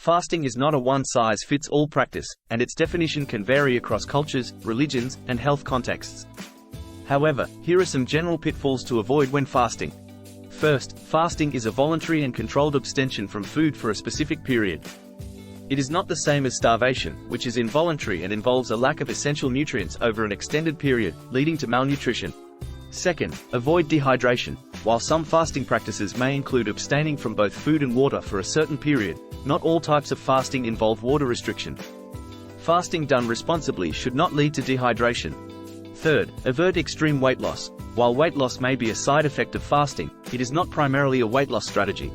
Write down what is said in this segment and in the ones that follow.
Fasting is not a one-size-fits-all practice, and its definition can vary across cultures, religions, and health contexts. However, here are some general pitfalls to avoid when fasting. First, fasting is a voluntary and controlled abstention from food for a specific period. It is not the same as starvation, which is involuntary and involves a lack of essential nutrients over an extended period, leading to malnutrition. Second, avoid dehydration. While some fasting practices may include abstaining from both food and water for a certain period, not all types of fasting involve water restriction. Fasting done responsibly should not lead to dehydration. Third, avert extreme weight loss. While weight loss may be a side effect of fasting, it is not primarily a weight loss strategy.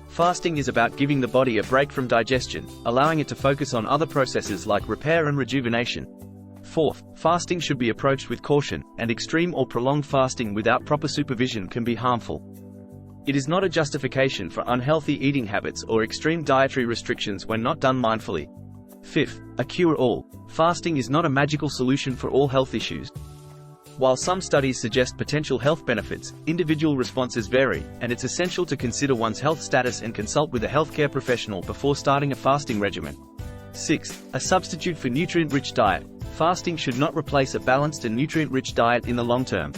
Fasting is about giving the body a break from digestion, allowing it to focus on other processes like repair and rejuvenation. Fourth, fasting should be approached with caution, and extreme or prolonged fasting without proper supervision can be harmful. It is not a justification for unhealthy eating habits or extreme dietary restrictions when not done mindfully. Fifth, a cure-all. Fasting is not a magical solution for all health issues. While some studies suggest potential health benefits, individual responses vary, and it's essential to consider one's health status and consult with a healthcare professional before starting a fasting regimen. Sixth, a substitute for nutrient-rich diet. Fasting should not replace a balanced and nutrient-rich diet in the long term.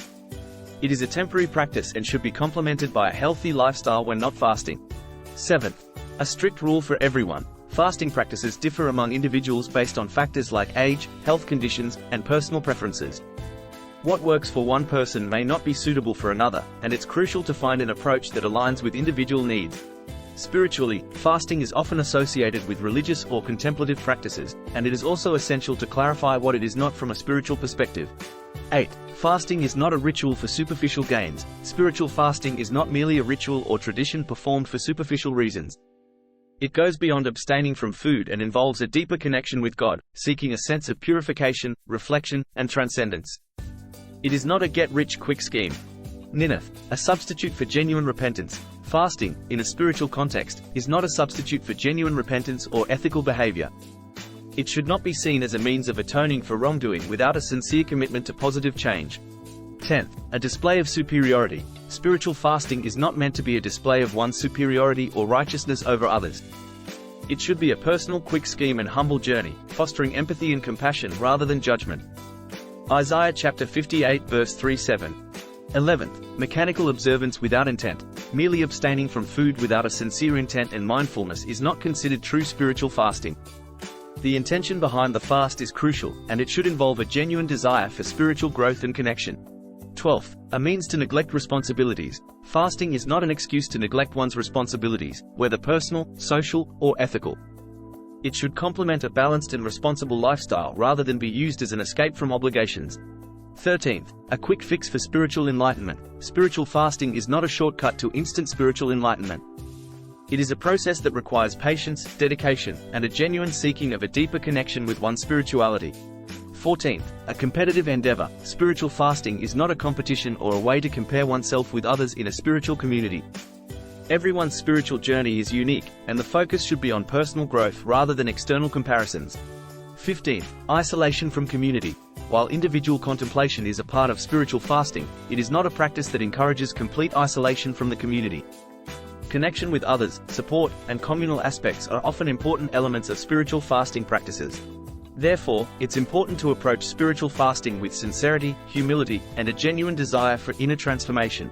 It is a temporary practice and should be complemented by a healthy lifestyle when not fasting. Seventh, a strict rule for everyone. Fasting practices differ among individuals based on factors like age, health conditions, and personal preferences. What works for one person may not be suitable for another, and it's crucial to find an approach that aligns with individual needs. Spiritually, fasting is often associated with religious or contemplative practices, and it is also essential to clarify what it is not from a spiritual perspective. 8. Fasting is not a ritual for superficial gains. Spiritual fasting is not merely a ritual or tradition performed for superficial reasons. It goes beyond abstaining from food and involves a deeper connection with God, seeking a sense of purification, reflection, and transcendence. It is not a get-rich-quick scheme. 9. A substitute for genuine repentance. Fasting, in a spiritual context, is not a substitute for genuine repentance or ethical behavior. It should not be seen as a means of atoning for wrongdoing without a sincere commitment to positive change. 10th, a display of superiority. Spiritual fasting is not meant to be a display of one's superiority or righteousness over others. It should be a personal, quick scheme and humble journey, fostering empathy and compassion rather than judgment. Isaiah chapter 58 verse 3-7. 11th, mechanical observance without intent. Merely abstaining from food without a sincere intent and mindfulness is not considered true spiritual fasting. The intention behind the fast is crucial, and it should involve a genuine desire for spiritual growth and connection. 12th, a means to neglect responsibilities. Fasting is not an excuse to neglect one's responsibilities, whether personal, social, or ethical. It should complement a balanced and responsible lifestyle rather than be used as an escape from obligations. 13th, a quick fix for spiritual enlightenment. Spiritual fasting is not a shortcut to instant spiritual enlightenment. It is a process that requires patience, dedication, and a genuine seeking of a deeper connection with one's spirituality. 14th, a competitive endeavor. Spiritual fasting is not a competition or a way to compare oneself with others in a spiritual community. Everyone's spiritual journey is unique, and the focus should be on personal growth rather than external comparisons. 15th, isolation from community. While individual contemplation is a part of spiritual fasting, it is not a practice that encourages complete isolation from the community. Connection with others, support, and communal aspects are often important elements of spiritual fasting practices. Therefore, it's important to approach spiritual fasting with sincerity, humility, and a genuine desire for inner transformation.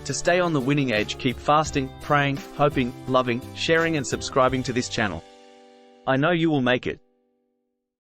To stay on the winning edge, keep fasting, praying, hoping, loving, sharing, and subscribing to this channel. I know you will make it.